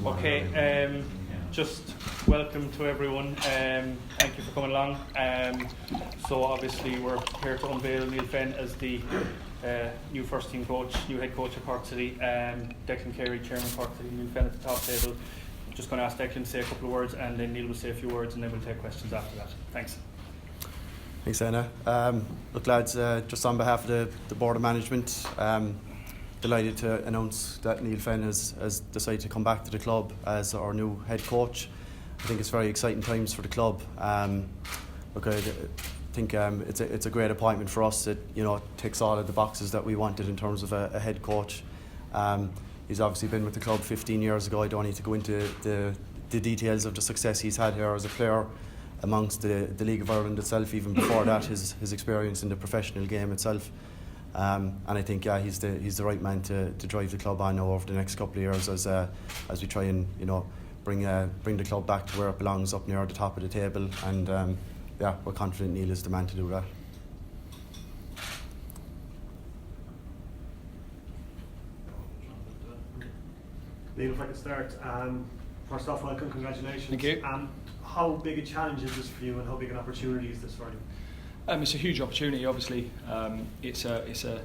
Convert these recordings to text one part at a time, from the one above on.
Okay, just welcome to everyone. Thank you for coming along. So obviously we're here to unveil Neale Fenn as the new first team coach, new head coach of Cork City. Declan Carey, chairman of Cork City, Neale Fenn at the top table. I'm just going to ask Declan to say a couple of words, and then Neale will say a few words, and then we'll take questions after that. Thanks. Thanks, Anna. Look, lads, just on behalf of the Board of Management, delighted to announce that Neale Fenn has decided to come back to the club as our new head coach. I think it's very exciting times for the club. Look, I think it's a great appointment for us. It ticks all of the boxes that we wanted in terms of a head coach. He's obviously been with the club 15 years ago. I don't need to go into the details of the success he's had here as a player amongst the League of Ireland itself. Even before that, his experience in the professional game itself. And I think he's the right man to drive the club on now over the next couple of years as we try and bring the club back to where it belongs, up near the top of the table. And we're confident Neale is the man to do that. Neale, if I could start, first off, welcome, congratulations. Thank you. How big a challenge is this for you, and how big an opportunity is this for you? It's a huge opportunity, obviously. It's a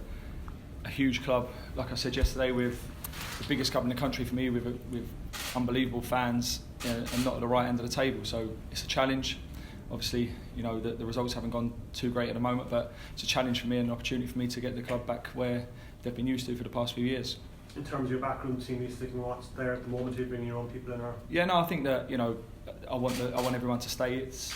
huge club. Like I said yesterday, with the biggest club in the country for me, with unbelievable fans, and not at the right end of the table. So it's a challenge. Obviously, the results haven't gone too great at the moment, but it's a challenge for me and an opportunity for me to get the club back where they've been used to for the past few years. In terms of your backroom team, are you sticking with what's there at the moment? Are you bringing your own people in? Or? Yeah, no, I think that I want everyone to stay. It's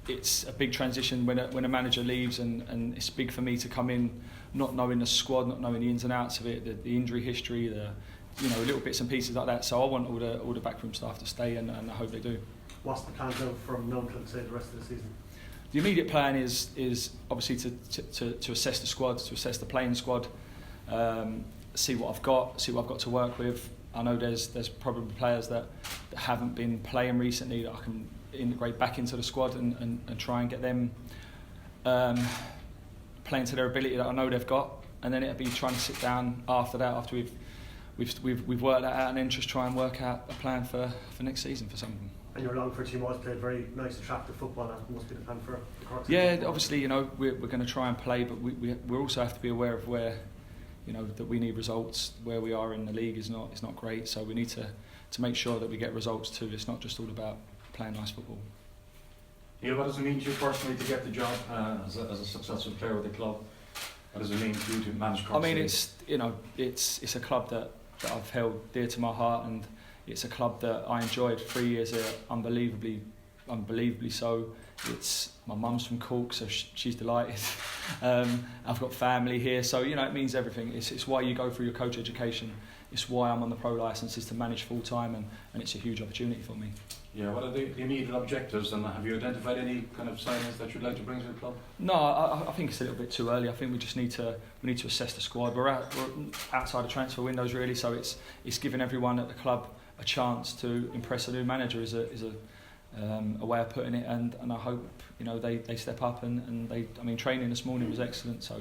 it's a big transition when a manager leaves, and it's big for me to come in not knowing the squad, not knowing the ins and outs of it, the injury history, the little bits and pieces like that. So I want all the backroom staff to stay, and I hope they do. What's the plan from now until, say, the rest of the season? The immediate plan is obviously to assess the squad, to assess the playing squad, see what I've got to work with. I know there's probably players that haven't been playing recently that I can integrate back into the squad and try and get them playing to their ability that I know they've got, and then it'll be trying to sit down after that, after we've worked that out, and then just try and work out a plan for next season for some of them. And your Longford team always played very nice, attractive football. That must be the plan for the Cork. Yeah, obviously, we're going to try and play, but we also have to be aware of where that we need results. Where we are in the league is not great, so we need to make sure that we get results too. It's not just all about playing nice football. Neale, what does it mean to you personally to get the job as a successful player with the club? What does it mean to you to manage Cork City? It's a club that I've held dear to my heart, and it's a club that I enjoyed 3 years there, unbelievably so. It's my mum's from Cork, so she's delighted. I've got family here, so it means everything. It's why you go through your coach education. It's why I'm on the pro licence, is to manage full time, and it's a huge opportunity for me. Yeah, what are the immediate objectives, and have you identified any kind of signings that you'd like to bring to the club? No, I think it's a little bit too early. I think we just need to assess the squad. We're outside the transfer windows really, so it's giving everyone at the club a chance to impress a new manager is a way of putting it, and I hope they step up and training this morning was excellent, so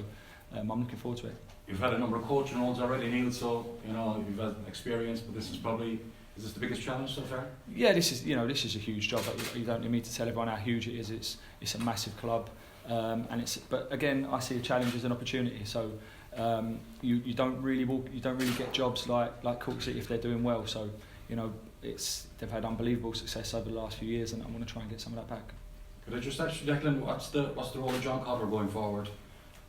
I'm looking forward to it. You've had a number of coaching roles already, Neale, so you've had experience, but this is the biggest challenge so far? Yeah, this is a huge job. You don't need me to tell everyone how huge it is. It's a massive club, but again, I see a challenge as an opportunity. So you don't really get jobs like Cork City if they're doing well. So they've had unbelievable success over the last few years, and I want to try and get some of that back. Could I just ask you, Declan, what's the role of John Cotter going forward?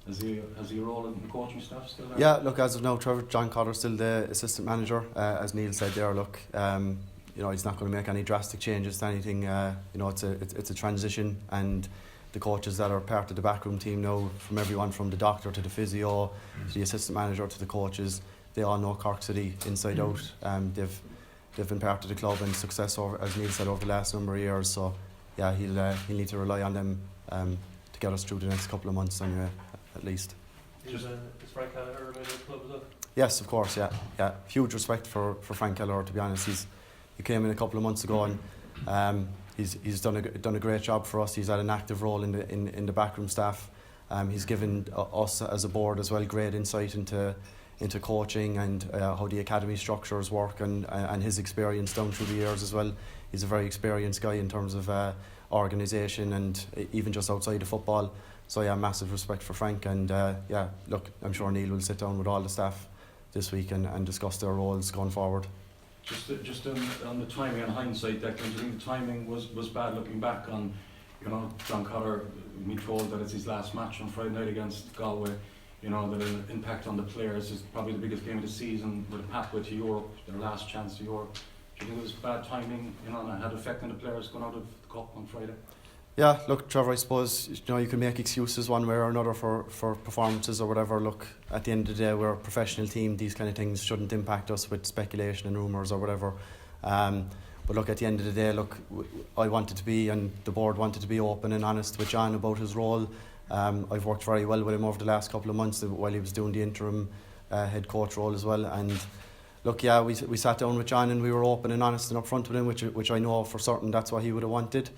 Has he a role in the coaching staff still? Yeah, look, as of now, John Cotter's still the assistant manager. As Neale said there, look, he's not going to make any drastic changes to anything. It's a transition, and the coaches that are part of the backroom team now, from everyone from the doctor to the physio to the assistant manager to the coaches, they all know Cork City inside out. They've been part of the club and success over, as Neale said, over the last number of years. So yeah, he'll need to rely on them to get us through the next couple of months anyway, at least. Is Frank Kelleher remaining at the club as well? Yes, of course, yeah. Huge respect for Frank Kelleher, to be honest. He came in a couple of months ago, and he's done a great job for us. He's had an active role in the backroom staff. He's given us as a board as well great insight into into coaching and how the academy structures work, and his experience down through the years as well. He's a very experienced guy in terms of organisation and even just outside of football. So yeah, massive respect for Frank, and yeah, look, I'm sure Neale will sit down with all the staff this week and discuss their roles going forward. Just on the timing and hindsight, Declan, do you think the timing was bad looking back on, you know, John Cotter being told that it's his last match on Friday night against Galway, you know, that it'll impact on the players is probably the biggest game of the season with a pathway to Europe, their last chance to Europe. Do you think it was bad timing, you know, and it had effect on the players going out of the cup on Friday? Yeah, look, Trevor, I suppose, you know, you can make excuses one way or another for performances or whatever. Look, at the end of the day, we're a professional team. These kind of things shouldn't impact us with speculation and rumours or whatever. But look, at the end of the day, look, I wanted to be, and the board wanted to be open and honest with John about his role. I've worked very well with him over the last couple of months while he was doing the interim head coach role as well. And look, yeah, we sat down with John and we were open and honest and upfront with him, which I know for certain that's what he would have wanted.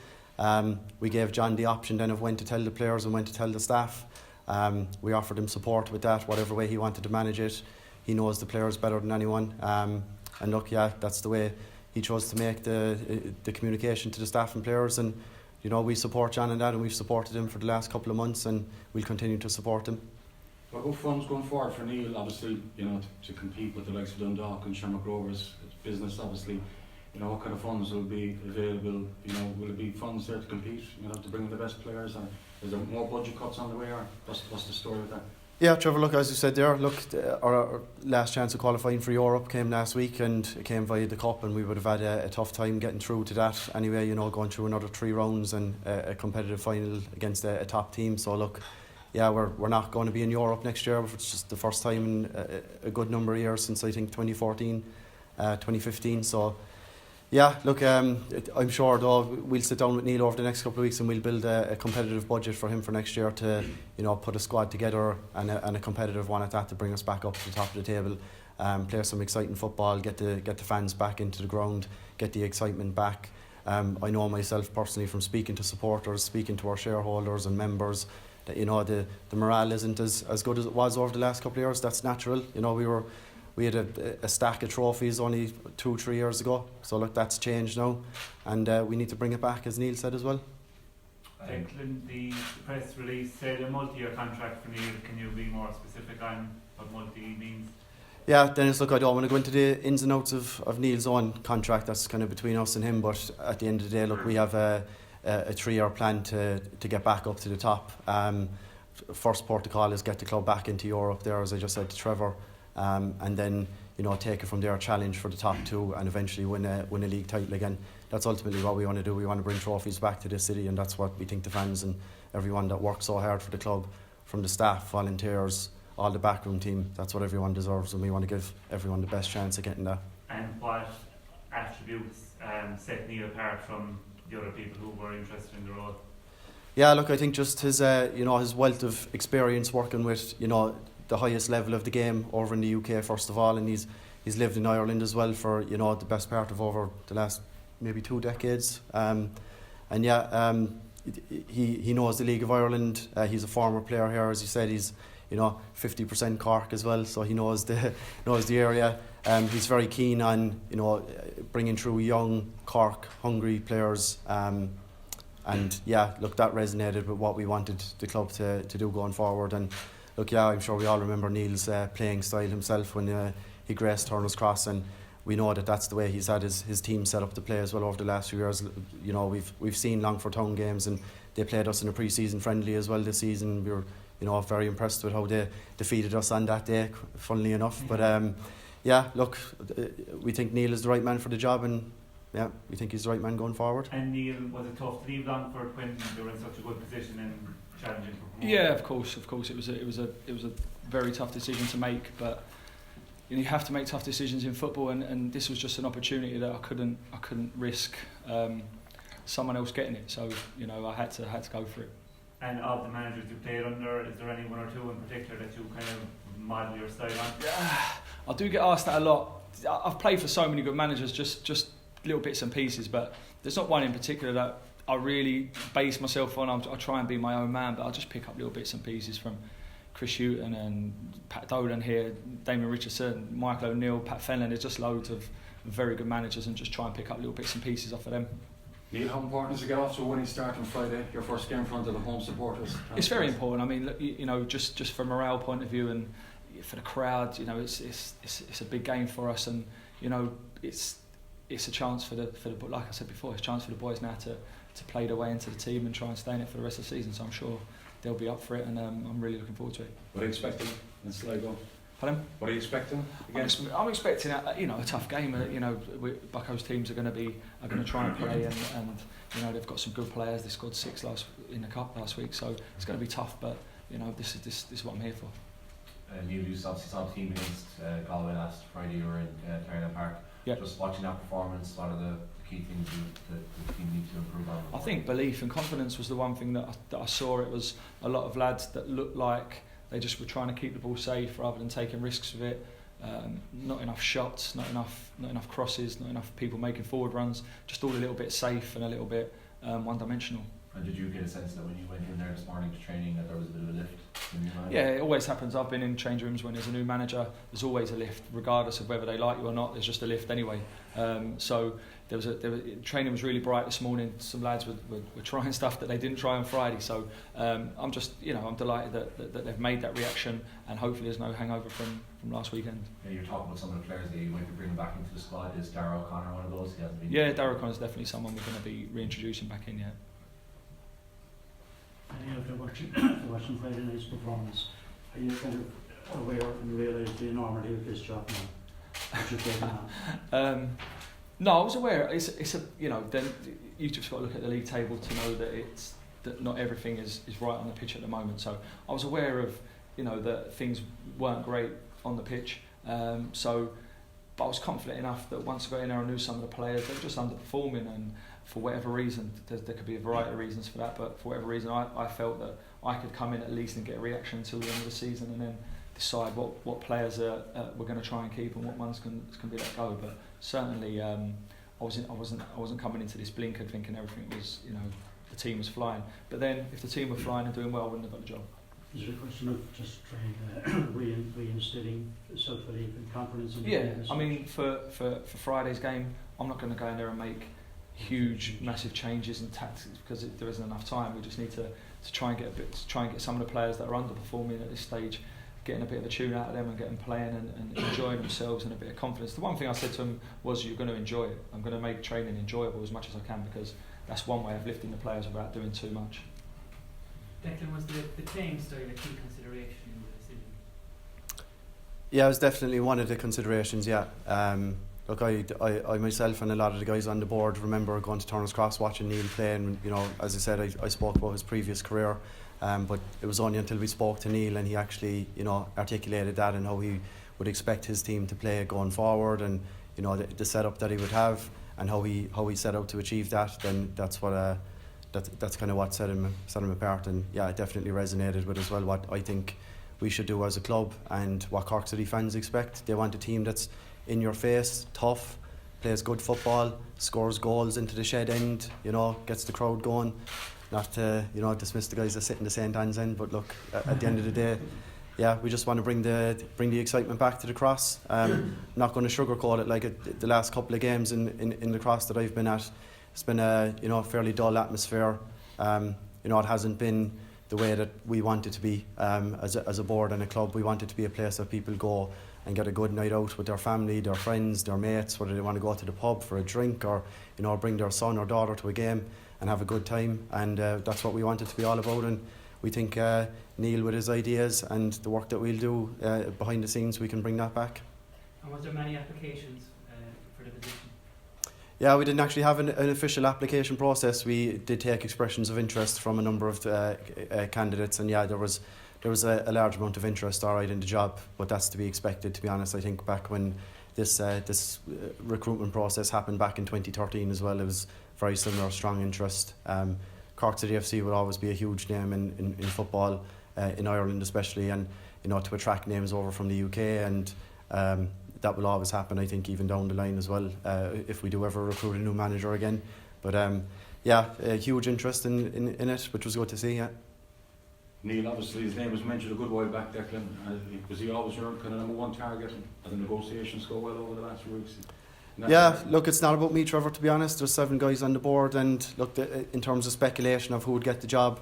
We gave John the option then of when to tell the players and when to tell the staff. We offered him support with that, whatever way he wanted to manage it. He knows the players better than anyone. And look, yeah, that's the way he chose to make the communication to the staff and players. And, you know, we support John in that, and we've supported him for the last couple of months, and we'll continue to support him. Well, what funds going forward for Neale, obviously, you know, to compete with the likes of Dundalk and Shamrock Rovers, business, obviously. You know, what kind of funds will be available? You know, will it be funds there to compete, you know, to bring in the best players? And is there more budget cuts on the way, or what's the story with that? Yeah, Trevor, look, as you said there, look, our last chance of qualifying for Europe came last week, and it came via the Cup, and we would have had a tough time getting through to that anyway, you know, going through another 3 rounds and a competitive final against a top team. So look, yeah, we're not going to be in Europe next year. It's just the first time in a good number of years since I think 2014, 2015. So yeah, look, I'm sure though we'll sit down with Neale over the next couple of weeks and we'll build a competitive budget for him for next year to, you know, put a squad together and a competitive one at that to bring us back up to the top of the table, play some exciting football, get the fans back into the ground, get the excitement back. I know myself personally from speaking to supporters, speaking to our shareholders and members, that, you know, the morale isn't as good as it was over the last couple of years. That's natural. You know, we had a stack of trophies only 2-3 years ago. So look, that's changed now, and we need to bring it back, as Neale said as well. Declan, the press release said a multi-year contract for Neale. Can you be more specific on what multi means? Yeah, Dennis, look, I don't want to go into the ins and outs of Neale's own contract. That's kind of between us and him. But at the end of the day, look, we have a 3-year plan to get back up to the top. First protocol is get the club back into Europe there, as I just said to Trevor. And then, you know, take it from there, challenge for the top 2, and eventually win a league title again. That's ultimately what we want to do. We want to bring trophies back to this city, and that's what we think the fans and everyone that works so hard for the club, from the staff, volunteers, all the backroom team, that's what everyone deserves, and we want to give everyone the best chance of getting that. And what attributes set Neale apart from the other people who were interested in the role? Yeah, look, I think just his you know, his wealth of experience working with, you know, the highest level of the game over in the UK first of all, and he's lived in Ireland as well for, you know, the best part of over the last maybe 2 decades, and yeah, he knows the League of Ireland. He's a former player here, as you said. He's, you know, 50% Cork as well, so he knows the area. He's very keen on, you know, bringing through young Cork hungry players, and yeah, look, that resonated with what we wanted the club to do going forward. And look, yeah, I'm sure we all remember Neale's playing style himself when he graced Turner's Cross, and we know that that's the way he's had his team set up to play as well over the last few years. You know, we've seen Longford Town games, and they played us in a pre-season friendly as well this season. We were, you know, very impressed with how they defeated us on that day, funnily enough. But yeah, look, we think Neale is the right man for the job, and yeah, we think he's the right man going forward. And Neale, was it tough to leave Longford when they were in such a good position and challenging for promotion? Yeah, of course. It was a very tough decision to make, but you have to make tough decisions in football, and this was just an opportunity that I couldn't risk someone else getting it. So, you know, I had to go for it. And of the managers you played under, is there any one or two in particular that you kind of model your style on? I do get asked that a lot. I've played for so many good managers, just little bits and pieces, but there's not one in particular that I really base myself on. I try and be my own man, but I just pick up little bits and pieces from Chris Houghton and Pat Dolan here, Damien Richardson, Michael O'Neill, Pat Fenn. There's just loads of very good managers, and just try and pick up little bits and pieces off of them. Neale, how important is to get off to a winning start on Friday, your first game in front of the home supporters? It's very important. I mean, look, you know, just from a morale point of view and for the crowd, you know, it's a big game for us, and you know, it's a chance for the like I said before, it's a chance for the boys now to play their way into the team and try and stay in it for the rest of the season. So I'm sure they'll be up for it, and I'm really looking forward to it. What are you expecting in Sligo? Pardon? What are you expecting? I'm expecting a tough game. You know, Bucco's teams are going to try and play, and you know, they've got some good players. They scored 6 in the cup last week, so it's going to be tough. But you know, this is what I'm here for. Neale, you obviously saw the team against Galway last Friday. You were in Terryland Park. Yeah. Just watching that performance, what are the key things the team need to improve on? I think belief and confidence was the one thing that I saw. It was a lot of lads that looked like they just were trying to keep the ball safe rather than taking risks with it. Not enough shots, not enough crosses, not enough people making forward runs. Just all a little bit safe and a little bit one-dimensional. And did you get a sense that when you went in there this morning to training that there was a bit of a lift in your mind? Yeah, it always happens. I've been in change rooms when there's a new manager. There's always a lift, regardless of whether they like you or not. There's just a lift anyway. So training was really bright this morning. Some lads were trying stuff that they didn't try on Friday. So I'm delighted that they've made that reaction, and hopefully there's no hangover from last weekend. Yeah, you're talking about some of the players that you might be bringing back into the squad. Is Darragh O'Connor one of those? He hasn't been. Yeah, Darragh O'Connor's definitely someone we're going to be reintroducing back in. Yeah. And after watching Friday night's performance, are you kind of aware and realise the enormity of this job now? That you're taking on? No, I was aware. Then you just got to look at the league table to know that not everything is right on the pitch at the moment. So I was aware of, that things weren't great on the pitch. But I was confident enough that once I got in there, I knew some of the players, they were just underperforming, and for whatever reason, there could be a variety of reasons for that, but for whatever reason, I felt that I could come in at least and get a reaction until the end of the season, and then decide what players we're going to try and keep and what ones can be let go. But certainly, I wasn't coming into this blinkered thinking everything was, the team was flying. But then, if the team were flying and doing well, I wouldn't have got the job. Is it a question of just trying reinstilling self-belief and confidence in the game? I mean, for Friday's game, I'm not going to go in there and make huge, massive changes in tactics because there isn't enough time. We just need to try and get some of the players that are underperforming at this stage, getting a bit of a tune out of them and getting playing and enjoying themselves and a bit of confidence. The one thing I said to them was, you're going to enjoy it. I'm going to make training enjoyable as much as I can, because that's one way of lifting the players without doing too much. Declan, was the playing style a key consideration in the decision? Yeah, it was definitely one of the considerations, yeah. Look, I myself and a lot of the guys on the board remember going to Turner's Cross watching Neale play, and as I said, I spoke about his previous career, but it was only until we spoke to Neale and he actually articulated that and how he would expect his team to play going forward, and the setup that he would have and how he set out to achieve that. Then that's what that's kind of what set him apart, and yeah, it definitely resonated with as well what I think we should do as a club and what Cork City fans expect. They want a team that's in your face, tough, plays good football, scores goals into the shed end, gets the crowd going. Not to dismiss the guys that sit in the St. Anne's end, but look, at the end of the day, yeah, we just want to bring the excitement back to the Cross. Not going to sugarcoat it. Like the last couple of games in the Cross that I've been at, it's been a fairly dull atmosphere. It hasn't been the way that we want it to be as a board and a club. We want it to be a place that people go and get a good night out with their family, their friends, their mates, whether they want to go to the pub for a drink or bring their son or daughter to a game and have a good time. And that's what we want it to be all about. And we think Neale, with his ideas and the work that we'll do behind the scenes, we can bring that back. And was there many applications for the position? Yeah, we didn't actually have an official application process. We did take expressions of interest from a number of candidates, and yeah, there was a large amount of interest, all right, in the job, but that's to be expected, to be honest. I think back when this recruitment process happened back in 2013 as well, it was very similar, strong interest. Cork City FC will always be a huge name in football, in Ireland especially, and to attract names over from the UK, and that will always happen, I think, even down the line as well, if we do ever recruit a new manager again. But yeah, a huge interest in it, which was good to see. Yeah. Neale, obviously his name was mentioned a good while back, Declan. Was he always your kind of number one target? As the negotiations go well over the last few weeks? Yeah, look, it's not about me, Trevor, to be honest. There's 7 guys on the board, and look, in terms of speculation of who would get the job,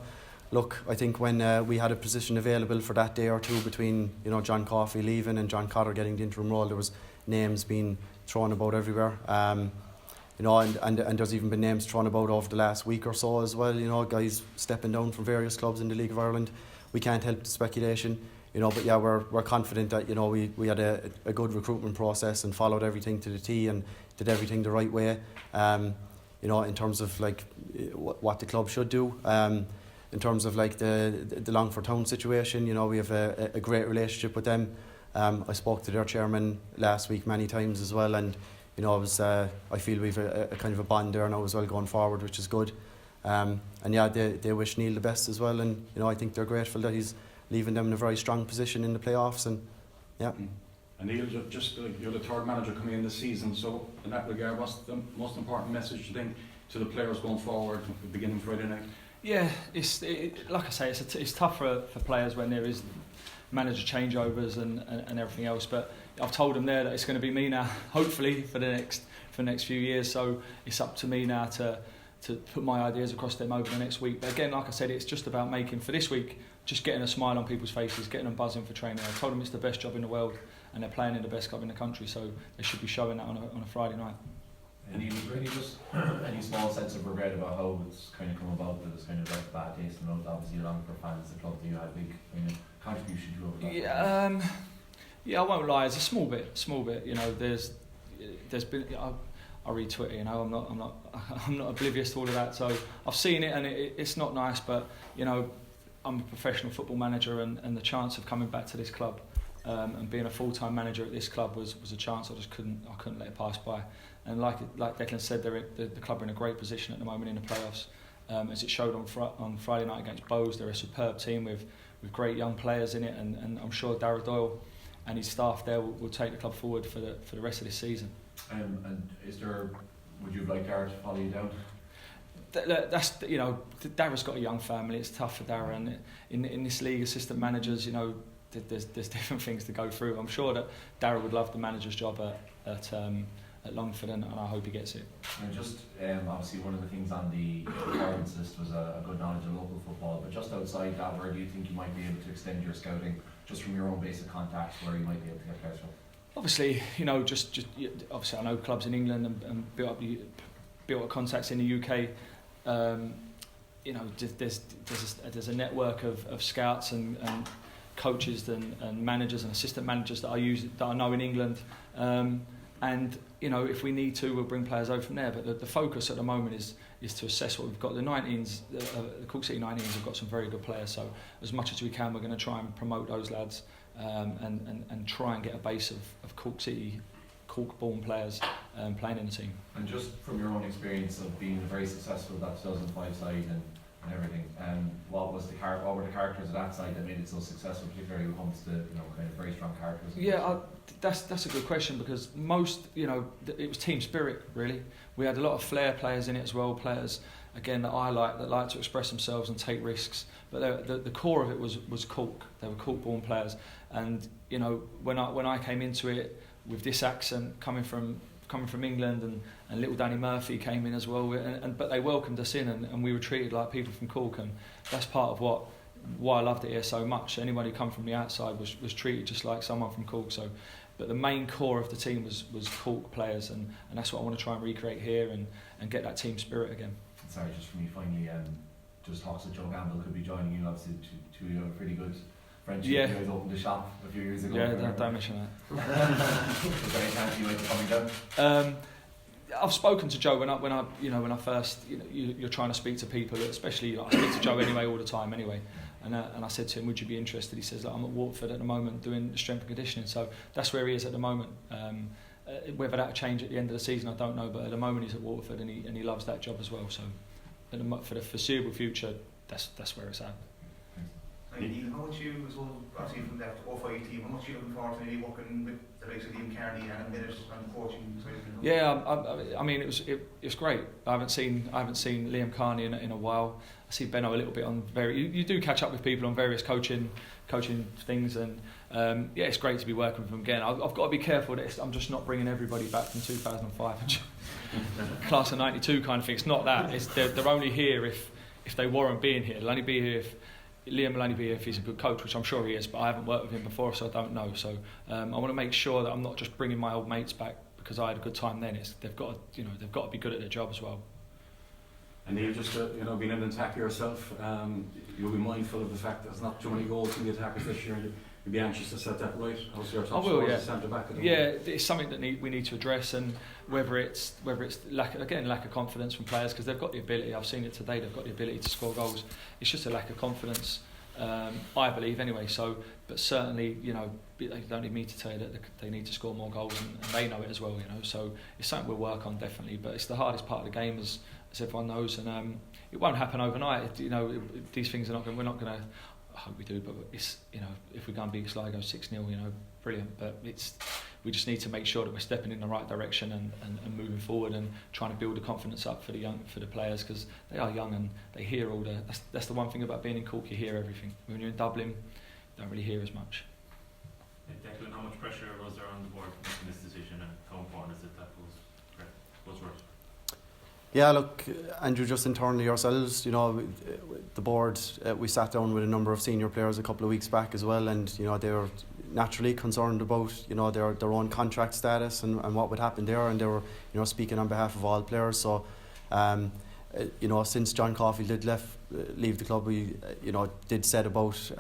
look, I think when we had a position available for that day or two between, you know, John Coffey leaving and John Cotter getting the interim role, there was names being thrown about everywhere. You know, and there's even been names thrown about over the last week or so as well, you know, guys stepping down from various clubs in the League of Ireland. We can't help the speculation, you know, but yeah, we're confident that, you know, we had a good recruitment process and followed everything to the T and did everything the right way, you know, in terms of like what the club should do. In terms of like the Longford Town situation, you know, we have a great relationship with them. I spoke to their chairman last week many times as well, and you know, I feel we've a kind of a bond there now as well going forward, which is good. And yeah, they wish Neale the best as well, and you know, I think they're grateful that he's leaving them in a very strong position in the playoffs, and yeah. And Neale, just you're the third manager coming in this season, so in that regard, what's the most important message you think to the players going forward, beginning Friday night? Yeah, like I say, it's tough for players when there is manager changeovers and everything else, but I've told them there that it's going to be me now, hopefully for the next few years. So it's up to me now to put my ideas across them over the next week. But again, like I said, it's just about making for this week, just getting a smile on people's faces, getting them buzzing for training. I told them it's the best job in the world, and they're playing in the best club in the country, so they should be showing that on a Friday night. Any small sense of regret about how it's kind of come about that it's kind of like a bad taste in the mouth? Obviously, along for fans, the club that you had a big contribution to over that. Yeah, I won't lie. It's a small bit. You know, there's been. I read Twitter. You know, I'm not oblivious to all of that. So I've seen it, and it's not nice. But you know, I'm a professional football manager, and the chance of coming back to this club and being a full-time manager at this club was a chance I couldn't let it pass by. And like Declan said, the club are in a great position at the moment in the playoffs. As it showed on Friday night against Bowes, they're a superb team with great young players in it, and I'm sure Darragh Doyle and his staff there will take the club forward for the rest of this season. And would you like Darragh to follow you down? That's, you know, Darragh's got a young family. It's tough for Darragh, and in this league, assistant managers, you know, there's different things to go through. I'm sure that Darragh would love the manager's job at Longford, and I hope he gets it. And just obviously one of the things on the requirements list was a good knowledge of local football, but just outside that, where do you think you might be able to extend your scouting, just from your own basic contacts, where you might be able to get players from? Obviously, you know, just obviously I know clubs in England and built up contacts in the UK. You know, there's a network of scouts and coaches and managers and assistant managers that I know in England. And you know, if we need to, we'll bring players over from there. But the focus at the moment is to assess what we've got. The 19s, the Cork City 19s have got some very good players. So as much as we can, we're going to try and promote those lads and try and get a base of Cork City, Cork-born players playing in the team. And just from your own experience of being very successful at that 2005 side and everything, what were the characters of that side that made it so successful, particularly when it comes to, you know, kind of very strong characters? Yeah, that's a good question, because most, you know, it was team spirit really. We had a lot of flair players in it as well, players again that like to express themselves and take risks. But the core of it was Cork. They were Cork-born players, and you know, when I came into it with this accent coming from England, and little Danny Murphy came in as well, but they welcomed us in, and we were treated like people from Cork, and that's part of why I loved it here so much. Anyone who come from the outside was treated just like someone from Cork. So, but the main core of the team was Cork players, and that's what I want to try and recreate here and get that team spirit again. Sorry, just for me finally, just talks that Joe Gamble could be joining you. Obviously, two you have a pretty good friendship. Yeah. You guys opened the shop a few years ago. Yeah, don't mention that. Was there any chance you might be coming down? I've spoken to Joe when I first, you know, you're trying to speak to people, especially I speak to Joe anyway all the time anyway, and I said to him, would you be interested? He says, I'm at Waterford at the moment doing strength and conditioning, so that's where he is at the moment. Whether that'll change at the end of the season, I don't know, but at the moment he's at Waterford, and he loves that job as well. So for the foreseeable future, that's where it's at. And Neale, how much you, so obviously from that 05 team, how much you looking forward to maybe working with the likes of Liam Carney and a minute on the coaching side of things? Yeah, I mean it was great. I haven't seen Liam Carney in a while. I see Benno a little bit on you do catch up with people on various coaching things, and yeah, it's great to be working with them again. I've got to be careful that I'm just not bringing everybody back from 2005 class of 92 kind of thing. It's not that. It's they're only here if they warrant being here. They'll only be here if Liam will only be here if he's a good coach, which I'm sure he is, but I haven't worked with him before, so I don't know. So I want to make sure that I'm not just bringing my old mates back because I had a good time then. They've got to be good at their job as well. And Neale, just being an attacker yourself, you'll be mindful of the fact that there's not too many goals from the attackers this year. You'll be anxious to set that right. How's your top scores as centre back? It's something that we need to address, and whether it's lack of confidence from players, because they've got the ability. I've seen it today. They've got the ability to score goals. It's just a lack of confidence, I believe anyway. So, but certainly, you don't need me to tell you that they need to score more goals, and they know it as well. So it's something we'll work on definitely. But it's the hardest part of the game, as everyone knows, and it won't happen overnight. These things are not. We're not going to. I hope we do, but it's if we go and beat Sligo 6-0, brilliant. But we just need to make sure that we're stepping in the right direction and moving forward and trying to build the confidence up for the players, because they are young and they hear all the. That's the one thing about being in Cork, you hear everything. When you're in Dublin, you don't really hear as much. Declan, how much pressure was there on the board making this decision, and how important is it that was right? Yeah, look, Andrew, just internally ourselves, the board, we sat down with a number of senior players a couple of weeks back as well, and they were naturally concerned about their own contract status and what would happen there, and they were speaking on behalf of all players. So since John Caulfield did leave the club, we did set about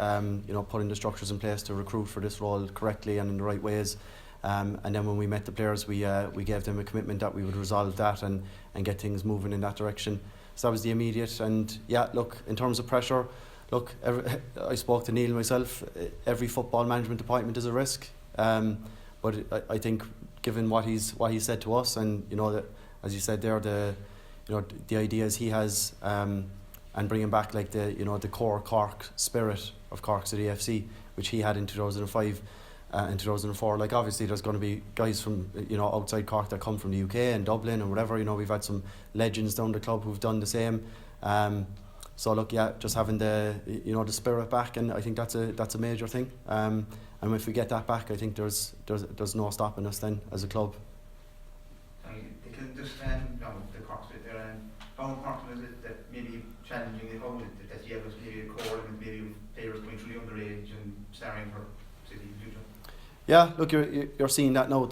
putting the structures in place to recruit for this role correctly and in the right ways. And then when we met the players, we gave them a commitment that we would resolve that and get things moving in that direction. So that was the immediate. And yeah, look, in terms of pressure, I spoke to Neale myself. Every football management appointment is a risk. But I think, given what he's said to us, and that, as you said there, the ideas he has, and bringing back the core Cork spirit of Cork City FC, which he had in 2005. In 2004, obviously there's going to be guys from outside Cork that come from the UK and Dublin and whatever. We've had some legends down the club who've done the same. So look, yeah, just having the the spirit back, and I think that's a major thing. And if we get that back, I think there's no stopping us then as a club. They can just the Cork bit there, and how important is it that maybe challenging the whole that you have maybe a core and maybe players going through the underage and starring for City in the future? Yeah, look, you're seeing that now at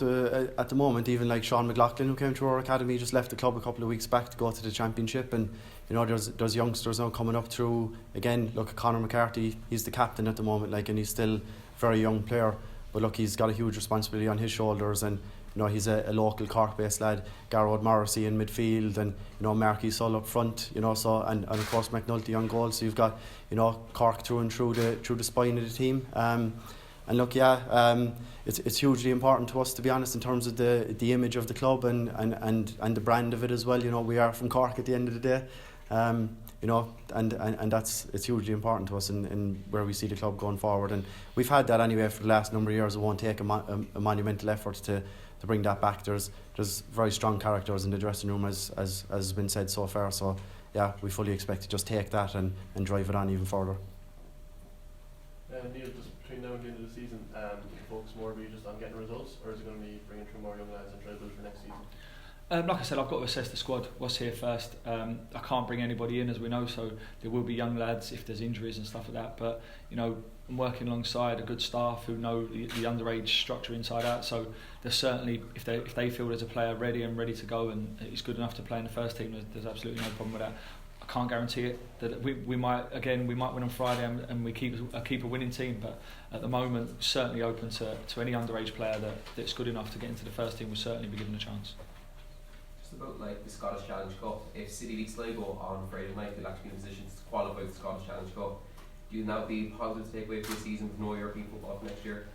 the moment. Even like Sean McLaughlin, who came through our academy, just left the club a couple of weeks back to go to the Championship, and there's youngsters now coming up through. Again, look, Conor McCarthy, he's the captain at the moment, and he's still a very young player, but look, he's got a huge responsibility on his shoulders, and he's a local Cork-based lad. Garrod Morrissey in midfield, and Marky Sull up front, so and of course McNulty on goal. So you've got Cork through and through the spine of the team. And look, it's hugely important to us, to be honest, in terms of the image of the club and the brand of it as well. We are from Cork at the end of the day, and it's hugely important to us in where we see the club going forward. And we've had that anyway for the last number of years. It won't take a monumental effort to bring that back. There's very strong characters in the dressing room, as has been said so far. So yeah, we fully expect to just take that and drive it on even further. Neale, just between now and the end of the season, will you focus more just on getting results, or is it going to be bringing through more young lads and try to build for next season? Like I said, I've got to assess the squad, what's here first. I can't bring anybody in, as we know, so there will be young lads if there's injuries and stuff like that. But I'm working alongside a good staff who know the underage structure inside out. So there's certainly, if they feel there's a player ready to go and he's good enough to play in the first team, there's absolutely no problem with that. I can't guarantee it that we might win on Friday and we keep a winning team, but at the moment certainly open to any underage player that's good enough to get into the first team will certainly be given a chance. Just about the Scottish Challenge Cup, if City beat Sligo on Friday night, they'll actually be in position to qualify for the Scottish Challenge Cup. Do you now be positive to take away from the season with no European football for next year?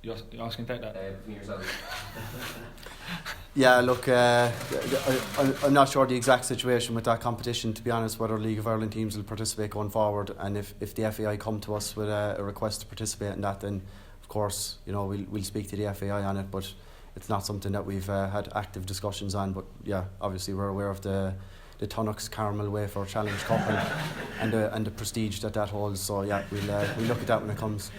You're asking about that? Between yourselves. Yeah, look, I'm not sure the exact situation with that competition, to be honest, whether League of Ireland teams will participate going forward, and if the FAI come to us with a request to participate in that, then of course, you know, we'll speak to the FAI on it, but it's not something that we've had active discussions on. But yeah, obviously we're aware of the Tunnocks Caramel Wafer Challenge Cup and the prestige that holds. So yeah, we'll look at that when it comes.